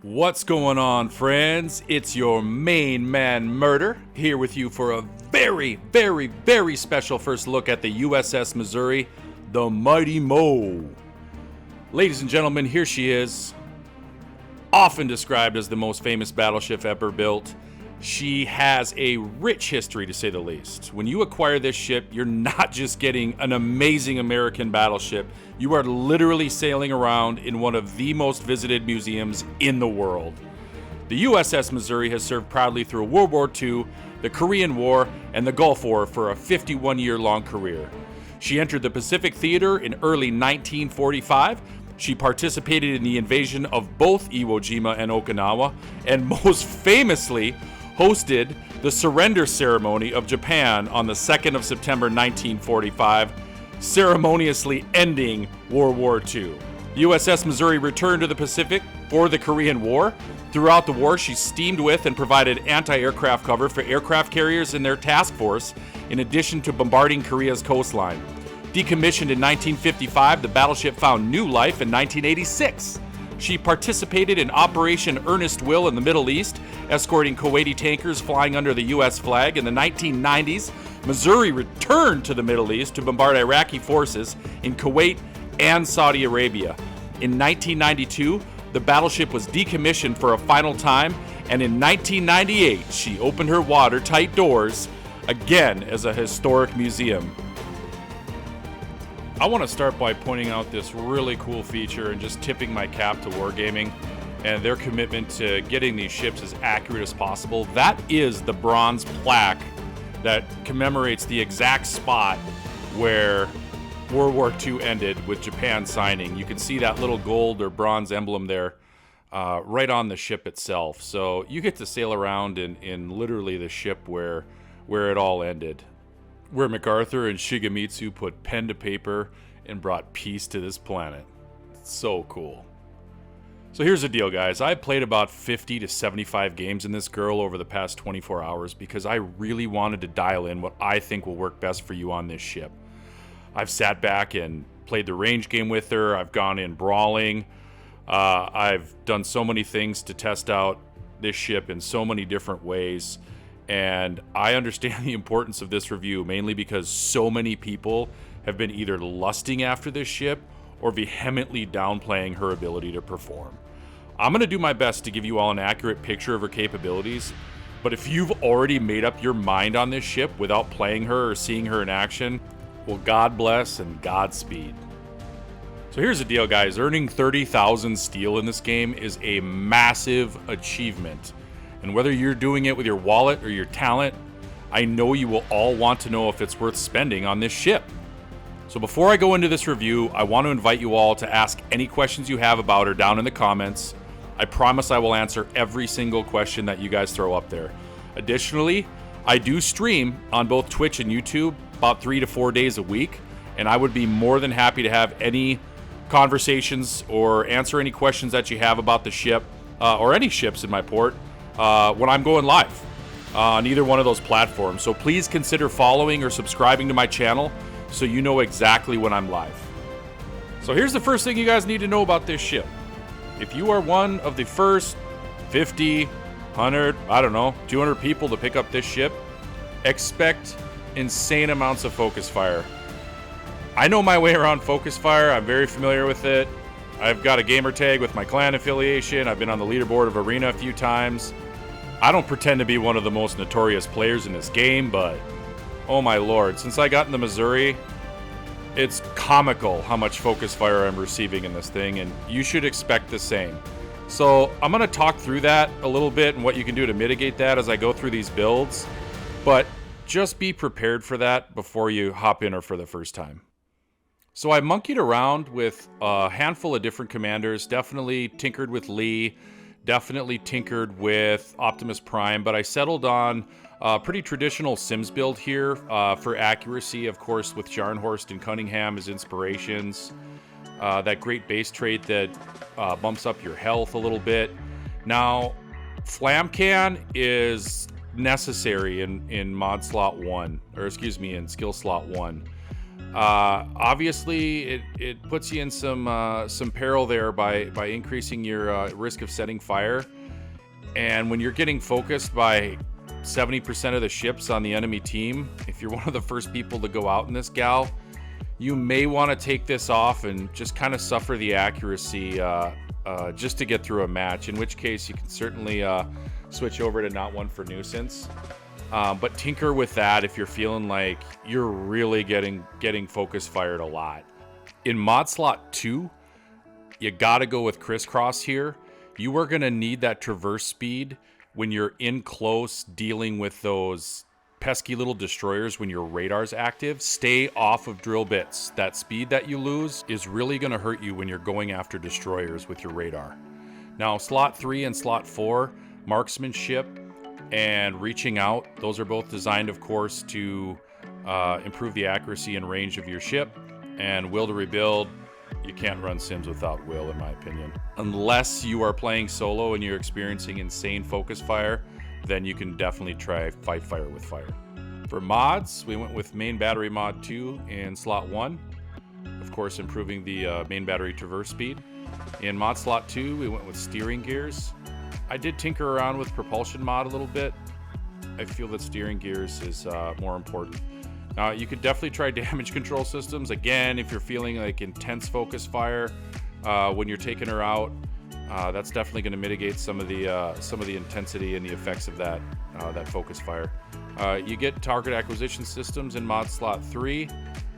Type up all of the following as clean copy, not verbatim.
What's going on, friends? It's your main man Murder here with you for a very special first look at the U.S.S. Missouri, the Mighty Mo. Ladies and gentlemen, here she is. Often described as the most famous battleship ever built, she has a rich history, to say the least. When you acquire this ship, you're not just getting an amazing American battleship, you are literally sailing around in one of the most visited museums in the world. The U.S.S. Missouri has served proudly through World War II, the Korean War, and the Gulf War for a 51-year-long career. She entered the Pacific Theater in early 1945. She participated in the invasion of both Iwo Jima and Okinawa, and most famously hosted the surrender ceremony of Japan on the 2nd of September 1945, ceremoniously ending World War II. USS Missouri returned to the Pacific for the Korean War. Throughout the war, she steamed with and provided anti-aircraft cover for aircraft carriers and their task force, in addition to bombarding Korea's coastline. Decommissioned in 1955, the battleship found new life in 1986. She participated in Operation Earnest Will in the Middle East, escorting Kuwaiti tankers flying under the U.S. flag. In the 1990s, Missouri returned to the Middle East to bombard Iraqi forces in Kuwait and Saudi Arabia. In 1992, the battleship was decommissioned for a final time, and in 1998, she opened her watertight doors again as a historic museum. I want to start by pointing out this really cool feature and just tipping my cap to Wargaming and their commitment to getting these ships as accurate as possible. That is the Bronze Plaque that commemorates the exact spot where World War II ended with Japan signing. You can see that little gold or bronze emblem there right on the ship itself. So you get to sail around in literally the ship where it all ended, where MacArthur and Shigemitsu put pen to paper and brought peace to this planet. It's so cool. So here's the deal, guys. I've played about 50 to 75 games in this girl over the past 24 hours because I really wanted to dial in what I think will work best for you on this ship. I've sat back and played the range game with her. I've gone in brawling. I've done so many things to test out this ship in so many different ways. And I understand the importance of this review, mainly because so many people have been either lusting after this ship or vehemently downplaying her ability to perform. I'm going to do my best to give you all an accurate picture of her capabilities, but if you've already made up your mind on this ship without playing her or seeing her in action, well, God bless and Godspeed. So here's the deal, guys. Earning 30,000 steel in this game is a massive achievement. And whether you're doing it with your wallet or your talent, I know you will all want to know if it's worth spending on this ship. So before I go into this review, I want to invite you all to ask any questions you have about her down in the comments. I promise I will answer every single question that you guys throw up there. Additionally, I do stream on both Twitch and YouTube about 3 to 4 days a week, and I would be more than happy to have any conversations or answer any questions that you have about the ship or any ships in my port when I'm going live on either one of those platforms. So please consider following or subscribing to my channel so you know exactly when I'm live. So here's the first thing you guys need to know about this ship. If you are one of the first 50, 100, 200 people to pick up this ship, expect insane amounts of focus fire. I know my way around focus fire. I'm very familiar with it. I've got a gamer tag with my clan affiliation. I've been on the leaderboard of Arena a few times. I don't pretend to be one of the most notorious players in this game, but oh my lord, since I got in the Missouri, it's comical how much focus fire I'm receiving in this thing, and you should expect the same. So I'm going to talk through that a little bit and what you can do to mitigate that as I go through these builds, but just be prepared for that before you hop in her for the first time. So I monkeyed around with a handful of different commanders, definitely tinkered with Lee, definitely tinkered with Optimus Prime, but I settled on a pretty traditional Sims build here for accuracy, of course, with Jarnhorst and Cunningham as inspirations. That great base trait that bumps up your health a little bit. Now, Flam Can is necessary in mod slot 1, or excuse me, in skill slot 1. Obviously, it puts you in some peril there by increasing your risk of setting fire. And when you're getting focused by 70% of the ships on the enemy team, if you're one of the first people to go out in this gal, you may want to take this off and just kind of suffer the accuracy just to get through a match, in which case you can certainly switch over to not one for nuisance. But tinker with that if you're feeling like you're really getting focus fired a lot. In mod slot 2, you gotta go with crisscross here. You are gonna need that traverse speed when you're in close dealing with those pesky little destroyers when your radar's active. Stay off of drill bits. That speed that you lose is really gonna hurt you when you're going after destroyers with your radar. Now, slot 3 and slot 4, marksmanship and reaching out, those are both designed, of course, to improve the accuracy and range of your ship. And will to rebuild, you can't run sims without will, in my opinion. Unless you are playing solo and you're experiencing insane focus fire, then you can definitely try fight fire with fire. For mods, we went with main battery mod 2 in slot 1. Of course, improving the main battery traverse speed. In mod slot 2, we went with steering gears. I did tinker around with propulsion mod a little bit. I feel that steering gears is more important. You could definitely try damage control systems. Again, if you're feeling like intense focus fire when you're taking her out, that's definitely going to mitigate some of the intensity and the effects of that focus fire. You get target acquisition systems in mod slot 3,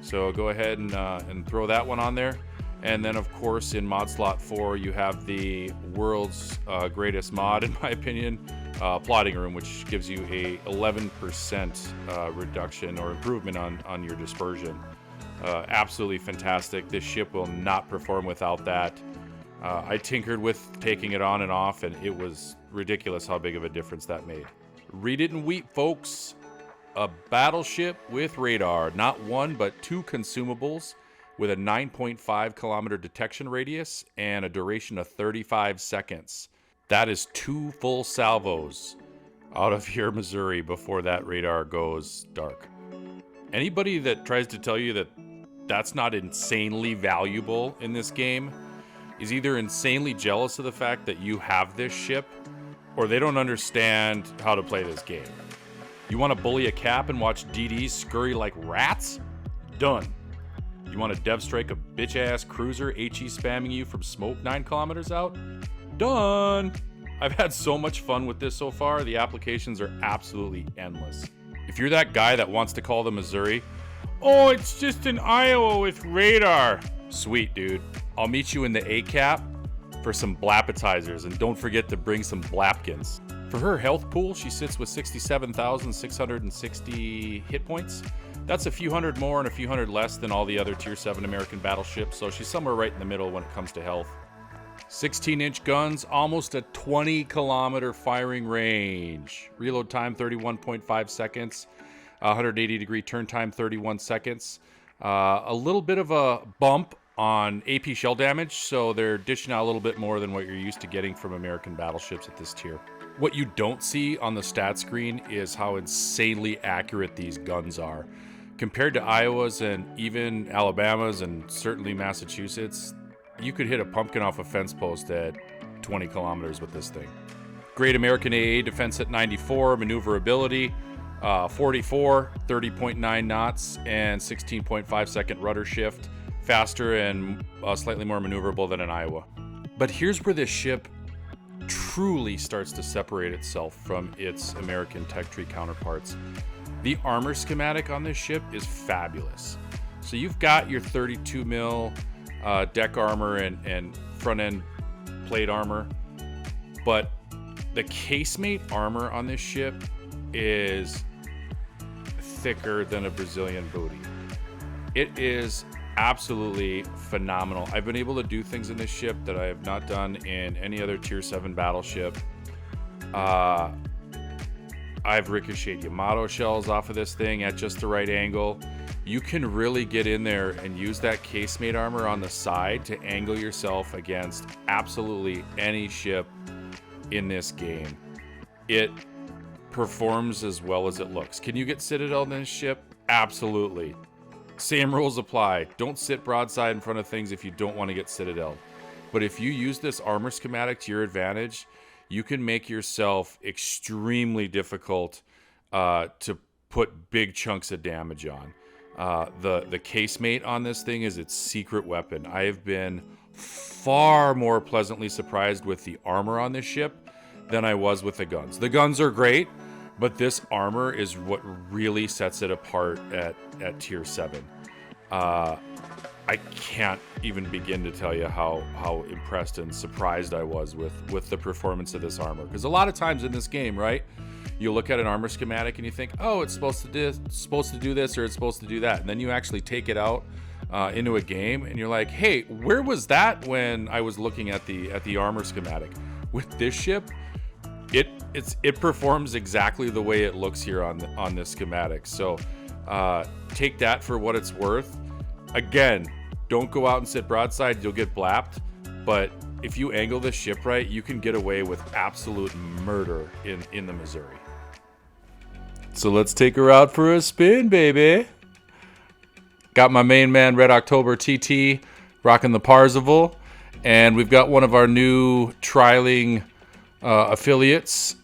so go ahead and throw that one on there. And then, of course, in mod slot 4, you have the world's greatest mod, in my opinion, plotting room, which gives you a 11% reduction or improvement on your dispersion. Absolutely fantastic. This ship will not perform without that. I tinkered with taking it on and off, and it was ridiculous how big of a difference that made. Read it and weep, folks. A battleship with radar, not one but 2 consumables, with a 9.5 kilometer detection radius and a duration of 35 seconds. That is 2 full salvos out of your Missouri before that radar goes dark. Anybody that tries to tell you that that's not insanely valuable in this game is either insanely jealous of the fact that you have this ship, or they don't understand how to play this game. You want to bully a cap and watch DDs scurry like rats? Done. You want to dev strike a bitch-ass cruiser HE spamming you from smoke 9 kilometers out? Done! I've had so much fun with this so far. The applications are absolutely endless. If you're that guy that wants to call the Missouri, oh, it's just an Iowa with radar. Sweet, dude. I'll meet you in the A-cap for some blappetizers, and don't forget to bring some blapkins. For her health pool, she sits with 67,660 hit points. That's a few hundred more and a few hundred less than all the other Tier 7 American battleships, so she's somewhere right in the middle when it comes to health. 16-inch guns, almost a 20-kilometer firing range. Reload time, 31.5 seconds. 180-degree turn time, 31 seconds. A little bit of a bump on AP shell damage, so they're dishing out a little bit more than what you're used to getting from American battleships at this tier. What you don't see on the stat screen is how insanely accurate these guns are. Compared to Iowa's and even Alabama's and certainly Massachusetts, you could hit a pumpkin off a fence post at 20 kilometers with this thing. Great American AA defense at 94, maneuverability 44, 30.9 knots, and 16.5 second rudder shift. Faster and slightly more maneuverable than an Iowa. But here's where this ship truly starts to separate itself from its American tech tree counterparts. The armor schematic on this ship is fabulous. So you've got your 32 mil deck armor and front end plate armor, but the casemate armor on this ship is thicker than a Brazilian booty. It is absolutely phenomenal. I've been able to do things in this ship that I have not done in any other Tier 7 battleship. I've ricocheted Yamato shells off of this thing at just the right angle. You can really get in there and use that casemate armor on the side to angle yourself against absolutely any ship in this game. It performs as well as it looks. Can you get Citadel in this ship? Absolutely. Same rules apply. Don't sit broadside in front of things if you don't want to get citadel. But if you use this armor schematic to your advantage, you can make yourself extremely difficult to put big chunks of damage on. The casemate on this thing is its secret weapon. I have been far more pleasantly surprised with the armor on this ship than I was with the guns. The guns are great, but this armor is what really sets it apart at tier 7. I can't even begin to tell you how impressed and surprised I was with the performance of this armor. Because a lot of times in this game, right, you look at an armor schematic and you think, oh, it's supposed to do this or it's supposed to do that. And then you actually take it out into a game and you're like, hey, where was that when I was looking at the armor schematic? With this ship, it performs exactly the way it looks here on this schematic. So take that for what it's worth. Again, don't go out and sit broadside, you'll get blapped. But if you angle this ship right, you can get away with absolute murder in the Missouri. So let's take her out for a spin, baby. Got my main man, Red October TT, rocking the Parzival. And we've got one of our new trialing affiliates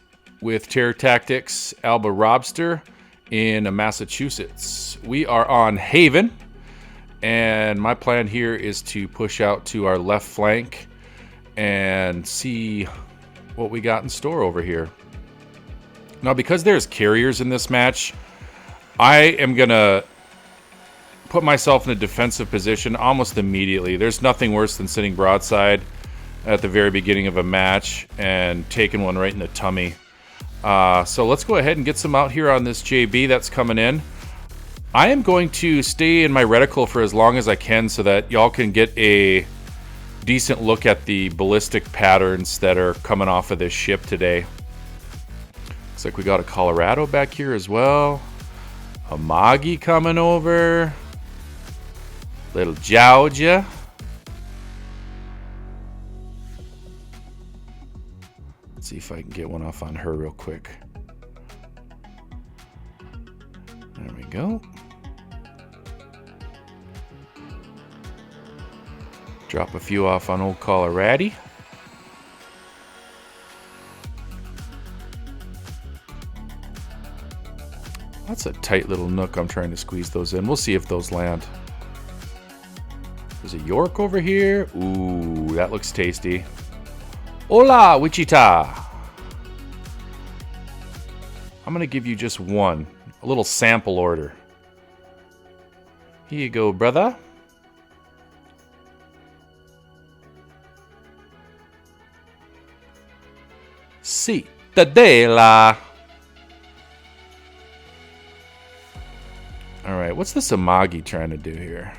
with Terror Tactics, Alba Robster in Massachusetts. We are on Haven. And my plan here is to push out to our left flank and see what we got in store over here. Now, because there's carriers in this match, I am going to put myself in a defensive position almost immediately. There's nothing worse than sitting broadside at the very beginning of a match and taking one right in the tummy. So let's go ahead and get some out here on this JB that's coming in. I am going to stay in my reticle for as long as I can so that y'all can get a decent look at the ballistic patterns that are coming off of this ship today. Looks like we got a Colorado back here as well. A Magi coming over. Little Georgia. Let's see if I can get one off on her real quick. There we go. Drop a few off on old Colorado. That's a tight little nook. I'm trying to squeeze those in. We'll see if those land. There's a York over here. Ooh, that looks tasty. Hola, Wichita. I'm going to give you just one. A little sample order. Here you go, brother. Cittadella. All right, what's this Amagi trying to do here?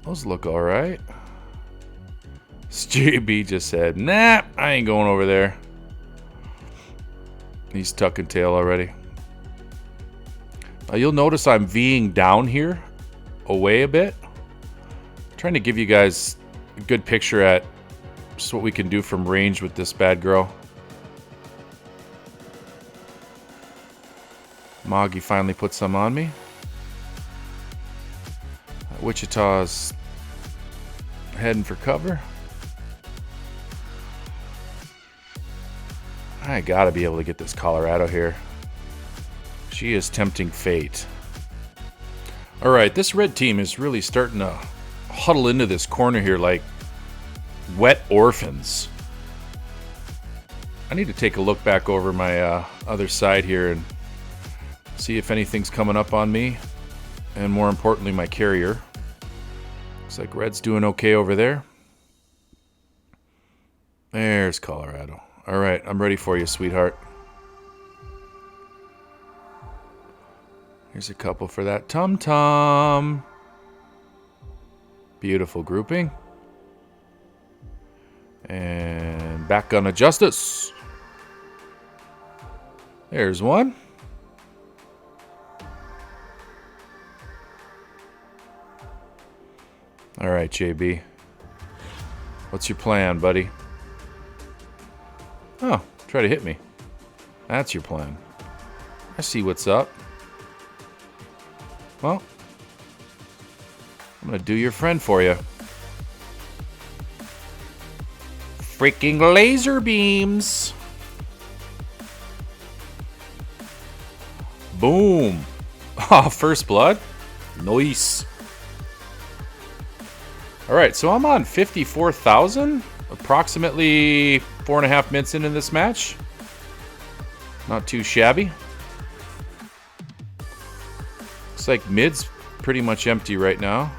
Those look all right. JB just said, nah, I ain't going over there. He's tucking tail already. You'll notice I'm V'ing down here, away a bit. Trying to give you guys a good picture at just what we can do from range with this bad girl. Moggy finally put some on me. Wichita's heading for cover. I gotta be able to get this Colorado here. She is tempting fate. Alright, this red team is really starting to huddle into this corner here like wet orphans. I need to take a look back over my other side here and see if anything's coming up on me. And more importantly, my carrier. Looks like red's doing okay over there. There's Colorado. All right, I'm ready for you, sweetheart. Here's a couple for that tum-tum. Beautiful grouping. And back gun of justice. There's one. All right, JB. What's your plan, buddy? Oh, try to hit me. That's your plan. I see what's up. Well, I'm gonna do your friend for you. Freaking laser beams. Boom. Ah, first blood. Nice. All right, so I'm on 54,000, approximately 4.5 minutes into this match. Not too shabby. Looks like mid's pretty much empty right now.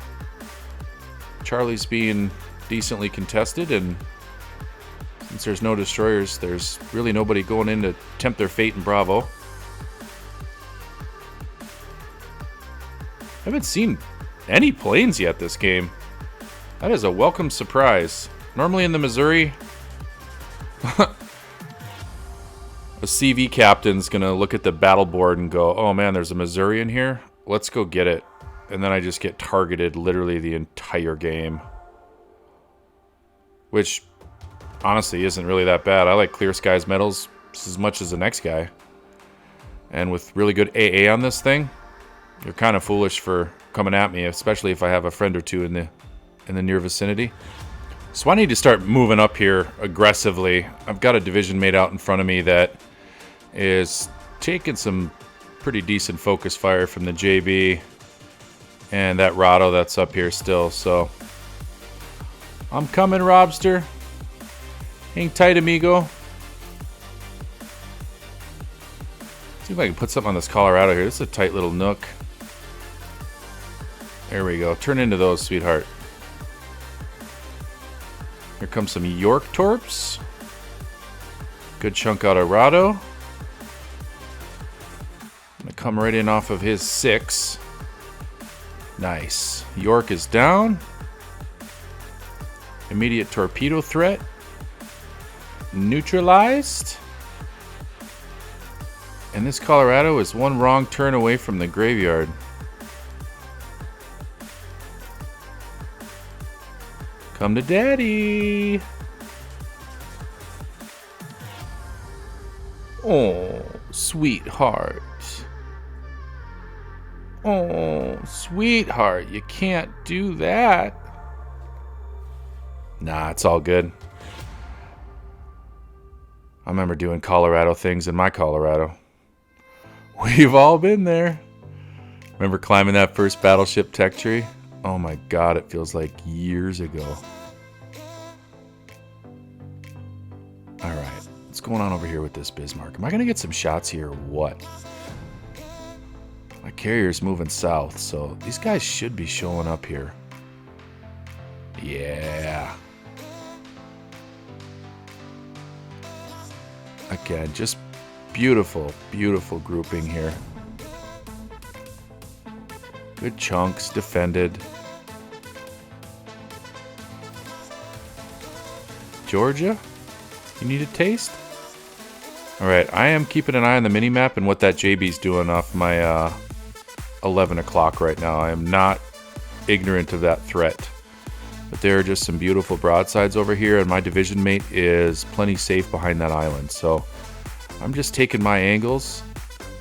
Charlie's being decently contested, and since there's no destroyers, there's really nobody going in to tempt their fate in Bravo. I haven't seen any planes yet this game. That is a welcome surprise. Normally in the Missouri, a CV captain's gonna look at the battle board and go, oh man, there's a Missouri in here. Let's go get it. And then I just get targeted literally the entire game. Which, honestly, isn't really that bad. I like Clear Skies medals just as much as the next guy. And with really good AA on this thing, you're kind of foolish for coming at me, especially if I have a friend or two in the near vicinity. So I need to start moving up here aggressively. I've got a division mate out in front of me that is taking some pretty decent focus fire from the JB and that Rado that's up here still. So I'm coming, Robster. Hang tight, amigo. See if I can put something on this Colorado here. This is a tight little nook. There we go. Turn into those, sweetheart. Here comes some York Torps. Good chunk out of Rado. Gonna come right in off of his 6. Nice. York is down. Immediate torpedo threat. Neutralized. And this Colorado is one wrong turn away from the graveyard. Come to daddy. Oh, sweetheart. Oh, sweetheart, you can't do that. Nah, it's all good. I remember doing Colorado things in my Colorado. We've all been there. Remember climbing that first battleship tech tree? Oh my god, it feels like years ago. Alright, what's going on over here with this Bismarck? Am I going to get some shots here or what? My carrier's moving south, so these guys should be showing up here. Yeah. Again, just beautiful, beautiful grouping here. Good chunks, defended. Georgia, you need a taste? Alright, I am keeping an eye on the mini-map and what that JB's doing off my 11 o'clock right now. I am not ignorant of that threat. But there are just some beautiful broadsides over here, and my division mate is plenty safe behind that island. So I'm just taking my angles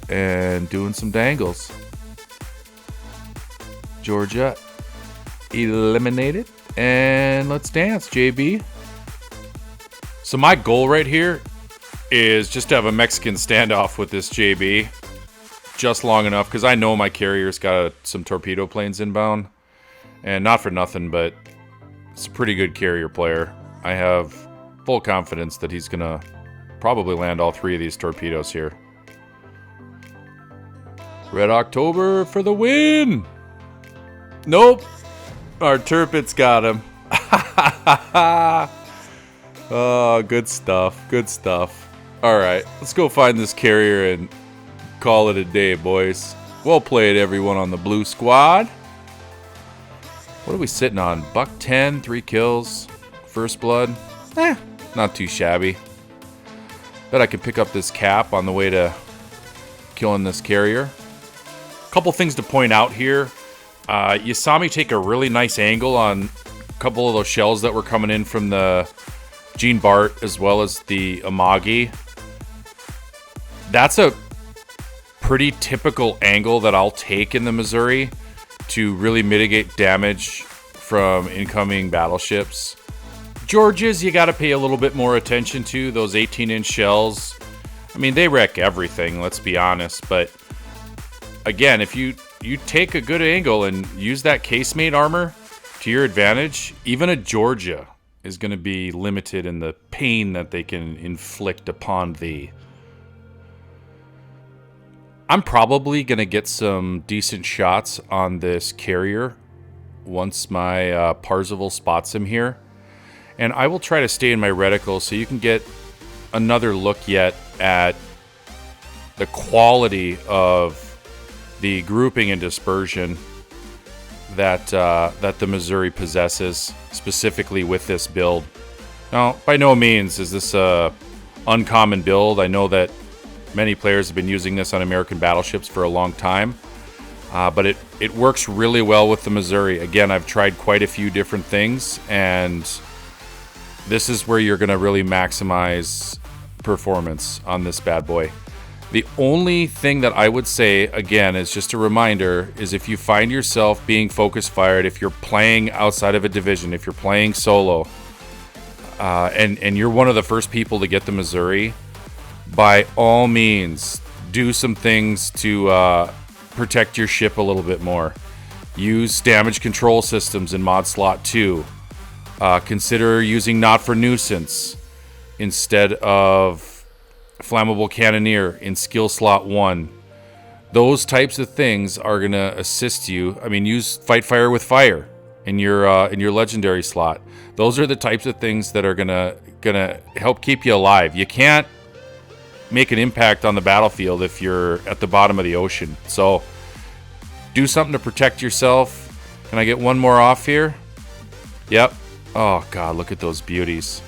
and doing some dangles. Georgia eliminated, and let's dance, JB. So my goal right here is just to have a Mexican standoff with this JB just long enough, because I know my carrier's got some torpedo planes inbound, and not for nothing, but it's a pretty good carrier player. I have full confidence that he's gonna probably land all 3 of these torpedoes here. Red October for the win! Nope. Our Turpit's got him. Oh, good stuff. Good stuff. Alright, let's go find this carrier and call it a day, boys. Well played, everyone on the blue squad. What are we sitting on? Buck 10, 3 kills, first blood. Not too shabby. Bet I could pick up this cap on the way to killing this carrier. Couple things to point out here. You saw me take a really nice angle on a couple of those shells that were coming in from the Jean Bart as well as the Amagi. That's a pretty typical angle that I'll take in the Missouri to really mitigate damage from incoming battleships. Georgias, you got to pay a little bit more attention to. Those 18-inch shells, I mean, they wreck everything, let's be honest. But again, if you take a good angle and use that casemate armor to your advantage, even a Georgia is going to be limited in the pain that they can inflict upon thee. I'm probably going to get some decent shots on this carrier once my Parzival spots him here. And I will try to stay in my reticle so you can get another look yet at the quality of the grouping and dispersion that the Missouri possesses, specifically with this build. Now, by no means is this a uncommon build. I know that many players have been using this on American battleships for a long time, but it works really well with the Missouri. Again, I've tried quite a few different things, and this is where you're going to really maximize performance on this bad boy. The only thing that I would say, again, is just a reminder, is if you find yourself being focus fired, if you're playing outside of a division, if you're playing solo, and you're one of the first people to get the Missouri, by all means, do some things to protect your ship a little bit more. Use damage control systems in mod slot 2. Consider using Not for Nuisance instead of Flammable Cannoneer in skill slot 1. Those types of things are going to assist you. I mean, use Fight Fire with Fire in your legendary slot. Those are the types of things that are gonna help keep you alive. You can't make an impact on the battlefield if you're at the bottom of the ocean. So do something to protect yourself. Can I get one more off here? Yep. Oh god, look at those beauties.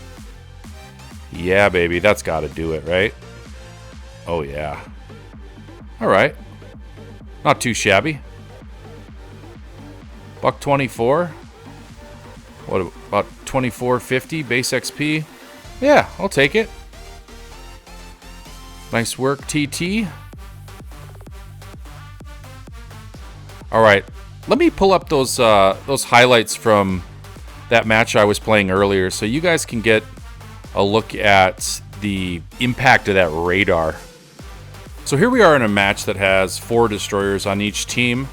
Yeah, baby, that's got to do it, right? Oh yeah. All right. Not too shabby. $124. What about 24.50 base XP? Yeah, I'll take it. Nice work, TT. All right, let me pull up those highlights from that match I was playing earlier, so you guys can get a look at the impact of that radar. So here we are in a match that has 4 destroyers on each team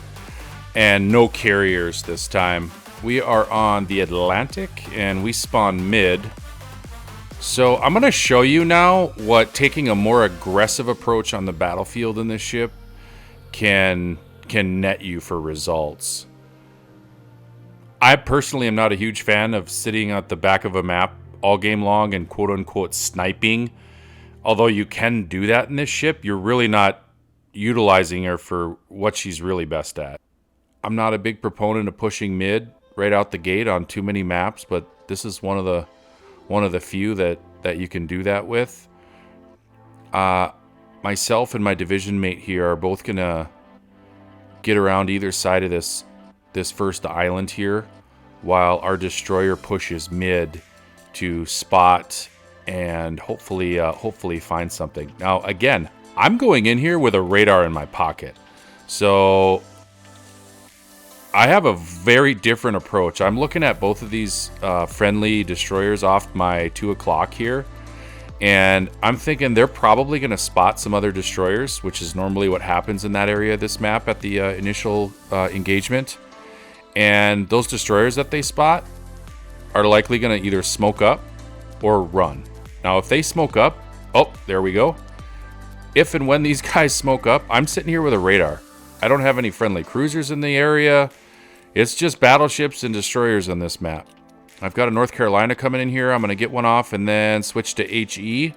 and no carriers this time. We are on the Atlantic and we spawn mid. So I'm going to show you now what taking a more aggressive approach on the battlefield in this ship can net you for results. I personally am not a huge fan of sitting at the back of a map all game long and quote-unquote sniping. Although you can do that in this ship, you're really not utilizing her for what she's really best at. I'm not a big proponent of pushing mid right out the gate on too many maps, but this is one of the few that you can do that with. Myself and my division mate here are both gonna get around either side of this first island here, while our destroyer pushes mid to spot and hopefully find something. Now again, I'm going in here with a radar in my pocket, so I have a very different approach. I'm looking at both of these friendly destroyers off my 2 o'clock here, and I'm thinking they're probably going to spot some other destroyers, which is normally what happens in that area of this map at the initial engagement. And those destroyers that they spot are likely going to either smoke up or run. Now, if they smoke up, oh, there we go. If and when these guys smoke up, I'm sitting here with a radar. I don't have any friendly cruisers in the area. It's just battleships and destroyers on this map. I've got a North Carolina coming in here. I'm going to get one off and then switch to HE.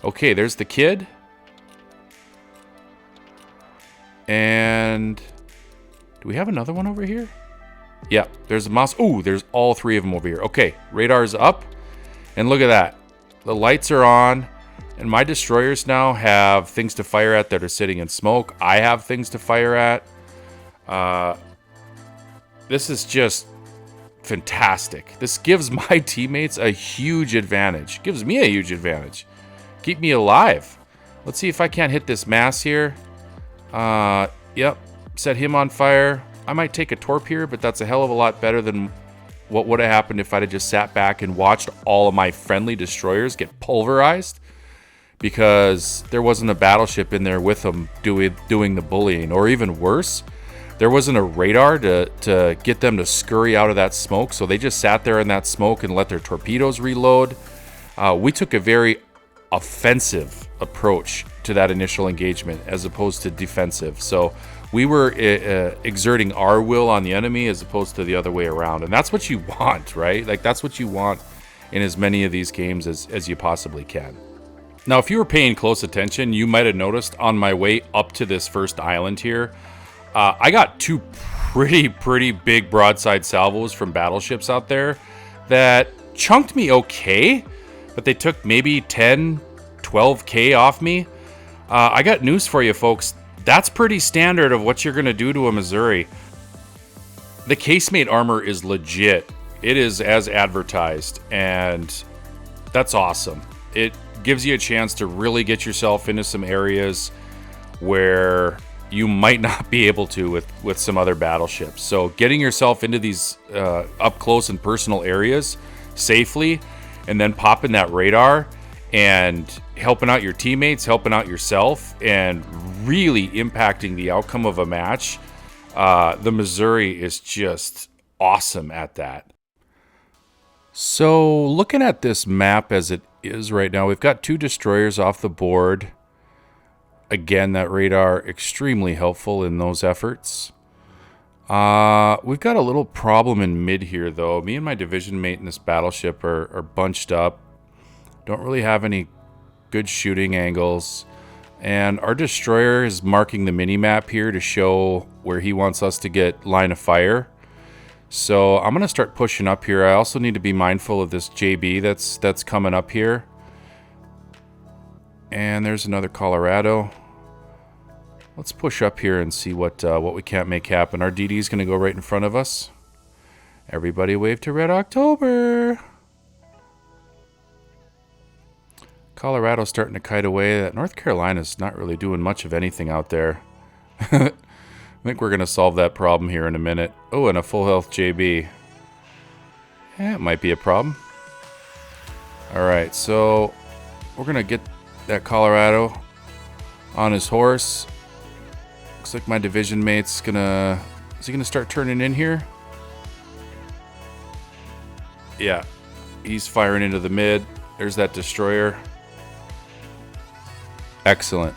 Okay, there's the kid. And do we have another one over here? Yeah, there's a mouse. Ooh, there's all 3 of them over here. Okay, radar's up. And look at that. The lights are on. And my destroyers now have things to fire at that are sitting in smoke. I have things to fire at. This is just fantastic. This gives my teammates a huge advantage. Gives me a huge advantage. Keep me alive. Let's see if I can't hit this mass here. Yep, set him on fire. I might take a torp here, but that's a hell of a lot better than what would have happened if I'd have just sat back and watched all of my friendly destroyers get pulverized, because there wasn't a battleship in there with them doing the bullying. Or even worse, there wasn't a radar to get them to scurry out of that smoke, so they just sat there in that smoke and let their torpedoes reload. We took a very offensive approach to that initial engagement as opposed to defensive. So we were exerting our will on the enemy as opposed to the other way around. And that's what you want, right? Like, that's what you want in as many of these games as you possibly can. Now, if you were paying close attention, you might have noticed on my way up to this first island here, I got two pretty big broadside salvos from battleships out there that chunked me okay, but they took maybe 10, 12K off me. I got news for you, folks. That's pretty standard of what you're going to do to a Missouri. The casemate armor is legit. It is as advertised, and that's awesome. It gives you a chance to really get yourself into some areas where you might not be able to with some other battleships. So getting yourself into these up close and personal areas safely, and then popping that radar and helping out your teammates, helping out yourself, and really impacting the outcome of a match. The Missouri is just awesome at that. So looking at this map as it is right now, we've got two destroyers off the board. Again, that radar extremely helpful in those efforts. We've got a little problem in mid here, though. Me and my division mate in this battleship are bunched up. Don't really have any good shooting angles. And our destroyer is marking the mini-map here to show where he wants us to get line of fire. So I'm going to start pushing up here. I also need to be mindful of this JB that's coming up here. And there's another Colorado. Let's push up here and see what we can't make happen. Our DD is going to go right in front of us. Everybody wave to Red October. Colorado's starting to kite away. That North Carolina's not really doing much of anything out there. I think we're going to solve that problem here in a minute. Oh, and a full health JB. Yeah, it might be a problem. Alright, so we're going to get that Colorado on his horse. Looks like my division mate's gonna... Is he gonna start turning in here? Yeah. He's firing into the mid. There's that destroyer. Excellent.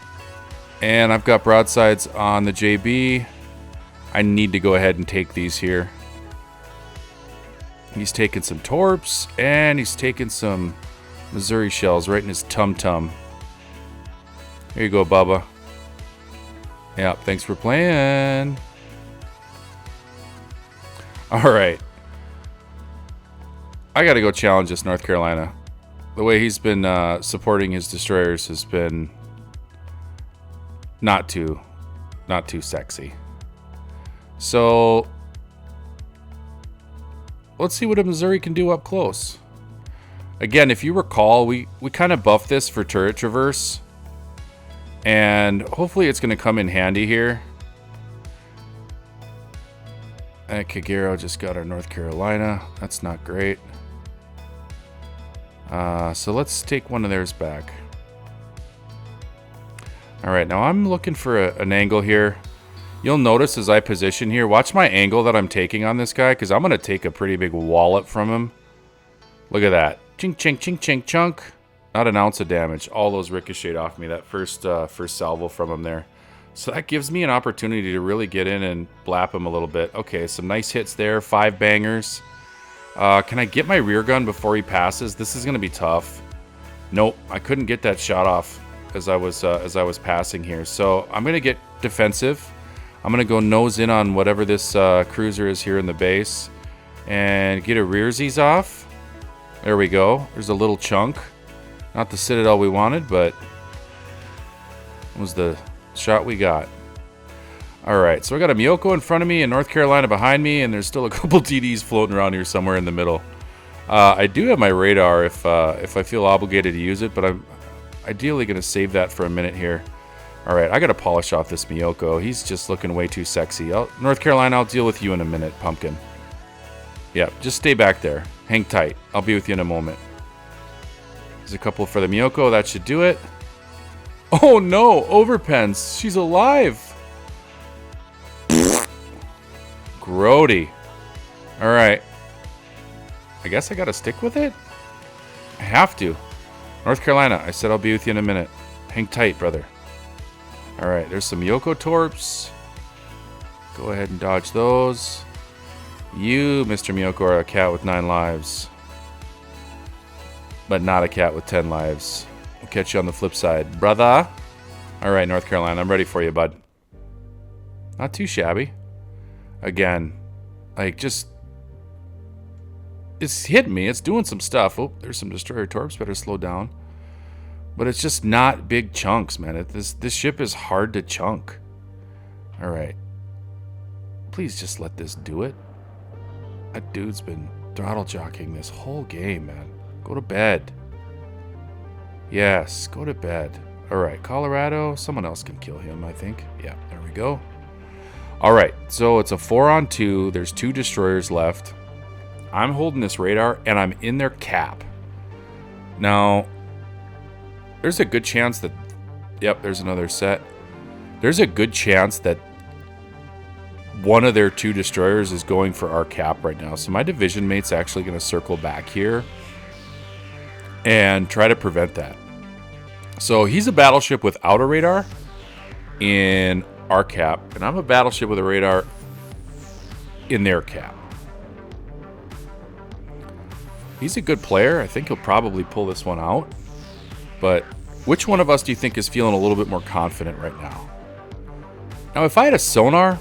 And I've got broadsides on the JB. I need to go ahead and take these here. He's taking some torps, and he's taking some Missouri shells right in his tum-tum. Here you go, Bubba. Yeah, thanks for playing. Alright. I gotta go challenge this North Carolina. The way he's been supporting his destroyers has been not too sexy. So let's see what a Missouri can do up close. Again, if you recall, we kind of buffed this for turret traverse. And hopefully it's going to come in handy here. And Kagero just got our North Carolina. That's not great. So let's take one of theirs back. Alright, now I'm looking for an angle here. You'll notice as I position here, watch my angle that I'm taking on this guy, because I'm going to take a pretty big wallop from him. Look at that. Chink, chink, chink, chink, chunk. Not an ounce of damage. All those ricocheted off me, that first salvo from him there. So that gives me an opportunity to really get in and blap him a little bit. Okay, some nice hits there. 5 bangers. Can I get my rear gun before he passes? This is going to be tough. Nope, I couldn't get that shot off as I was passing here. So I'm going to get defensive. I'm going to go nose in on whatever this cruiser is here in the base. And get a rearsies off. There we go. There's a little chunk. Not the Citadel we wanted, but it was the shot we got. Alright, so I got a Miyoko in front of me and North Carolina behind me, and there's still a couple TDs floating around here somewhere in the middle. I do have my radar if I feel obligated to use it, but I'm ideally going to save that for a minute here. All right, I got to polish off this Miyoko. He's just looking way too sexy. North Carolina, I'll deal with you in a minute, Pumpkin. Yeah, just stay back there. Hang tight. I'll be with you in a moment. There's a couple for the Miyoko. That should do it. Oh, no. Overpens. She's alive. Grody. All right. I guess I got to stick with it? I have to. North Carolina, I said I'll be with you in a minute. Hang tight, brother. All right, there's some Yoko Torps. Go ahead and dodge those. You, Mr. Miyoko, are a cat with 9 lives. But not a cat with 10 lives. We'll catch you on the flip side. Brother. All right, North Carolina, I'm ready for you, bud. Not too shabby. Again, like, just... It's hitting me. It's doing some stuff. Oh, there's some Destroyer Torps. Better slow down. But it's just not big chunks, man. This ship is hard to chunk. All right. Please just let this do it. That dude's been throttle jockeying this whole game, man. Go to bed. Yes, go to bed. All right, Colorado. Someone else can kill him, I think. Yeah, there we go. All right, so it's a 4-on-2. There's 2 destroyers left. I'm holding this radar, and I'm in their cap. Now, there's a good chance that... Yep, there's another set. There's a good chance that one of their 2 destroyers is going for our cap right now. So my division mate's actually going to circle back here and try to prevent that. So he's a battleship without a radar in our cap, and I'm a battleship with a radar in their cap. He's a good player. I think he'll probably pull this one out. But which one of us do you think is feeling a little bit more confident right now? Now, if I had a sonar,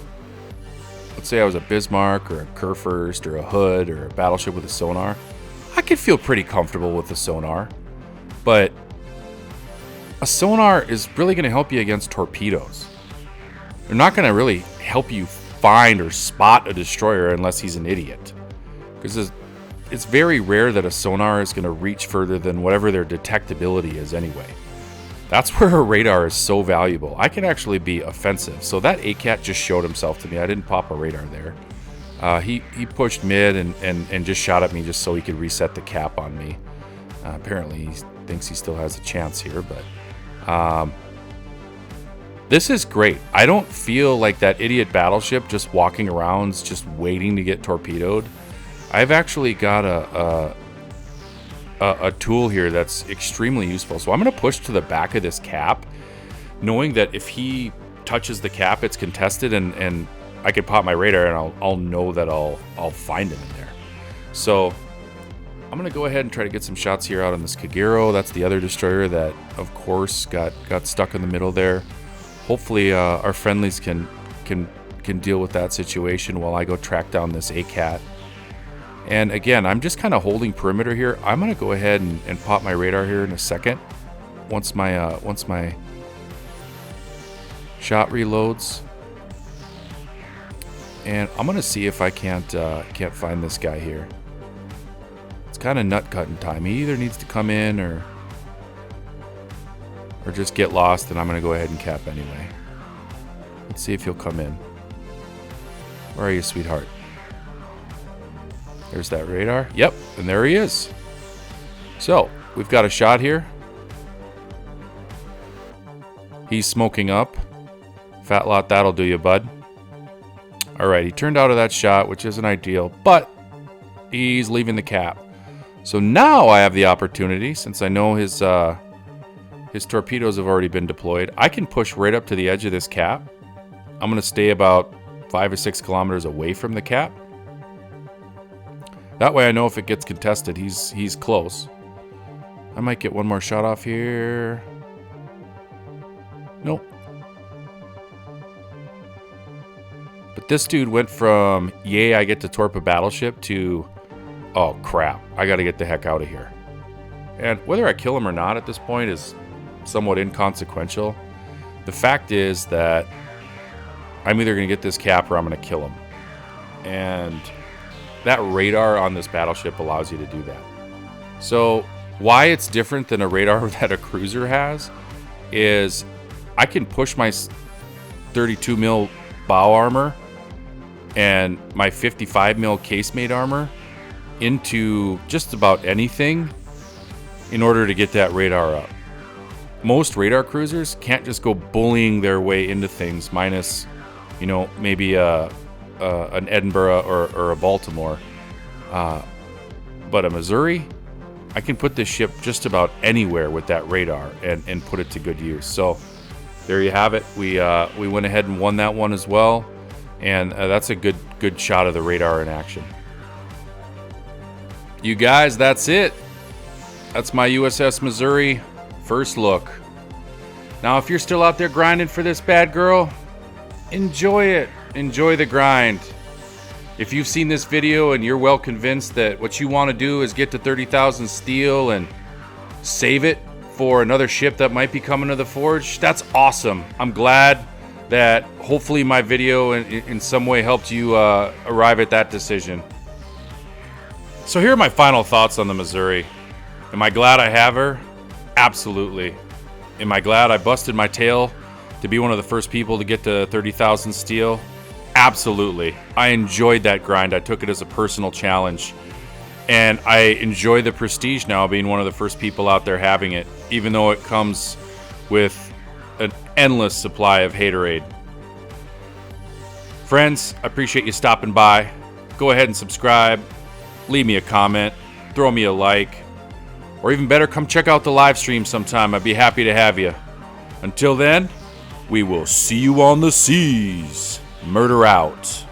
let's say I was a Bismarck or a Kurfürst or a Hood or a battleship with a sonar, I could feel pretty comfortable with the sonar. But a sonar is really going to help you against torpedoes. They're not going to really help you find or spot a destroyer unless he's an idiot. Because it's very rare that a sonar is going to reach further than whatever their detectability is anyway. That's where a radar is so valuable. I can actually be offensive. So that ACAT just showed himself to me. I didn't pop a radar there. He pushed mid and just shot at me just so he could reset the cap on me. Apparently he thinks he still has a chance here, but this is great. I don't feel like that idiot battleship just walking around just waiting to get torpedoed. I've actually got a tool here that's extremely useful. So I'm going to push to the back of this cap, knowing that if he touches the cap, it's contested, and I can pop my radar, and I'll know that I'll find him in there. So I'm going to go ahead and try to get some shots here out on this Kagero. That's the other destroyer that, of course, got stuck in the middle there. Hopefully, our friendlies can deal with that situation while I go track down this ACAT. And again, I'm just kind of holding perimeter here. I'm going to go ahead and pop my radar here in a second. Once my shot reloads. And I'm going to see if I can't find this guy here. It's kind of nut cutting time. He either needs to come in or just get lost, and I'm going to go ahead and cap anyway. Let's see if he'll come in. Where are you, sweetheart? There's that radar. Yep, and there he is. So, we've got a shot here. He's smoking up. Fat lot, that'll do you, bud. Alright, he turned out of that shot, which isn't ideal, but he's leaving the cap. So now I have the opportunity, since I know his torpedoes have already been deployed, I can push right up to the edge of this cap. I'm going to stay about 5 or 6 kilometers away from the cap. That way I know if it gets contested, he's close. I might get one more shot off here. Nope. But this dude went from, yay, I get to torp a battleship, to, oh crap, I gotta get the heck out of here. And whether I kill him or not at this point is somewhat inconsequential. The fact is that I'm either gonna get this cap or I'm gonna kill him. And that radar on this battleship allows you to do that. So why it's different than a radar that a cruiser has is I can push my 32 mil bow armor and my 55 mil casemate armor into just about anything in order to get that radar up. Most radar cruisers can't just go bullying their way into things, minus, you know, maybe an Edinburgh or a Baltimore. But a Missouri, I can put this ship just about anywhere with that radar and put it to good use. So there you have it. We went ahead and won that one as well, and that's a good shot of the radar in action. You guys, that's it. That's my U.S.S. Missouri first look. Now, if you're still out there grinding for this bad girl, enjoy it. Enjoy the grind. If you've seen this video and you're well convinced that what you want to do is get to 30,000 steel and save it for another ship that might be coming to the forge, that's awesome. I'm glad that hopefully my video in some way helped you arrive at that decision. So here are my final thoughts on the Missouri. Am I glad I have her? Absolutely. Am I glad I busted my tail to be one of the first people to get to 30,000 steel? Absolutely. I enjoyed that grind. I took it as a personal challenge. And I enjoy the prestige now, being one of the first people out there having it, even though it comes with an endless supply of haterade. Friends, I appreciate you stopping by. Go ahead and subscribe. Leave me a comment. Throw me a like. Or even better, come check out the live stream sometime. I'd be happy to have you. Until then, we will see you on the seas. Murder out.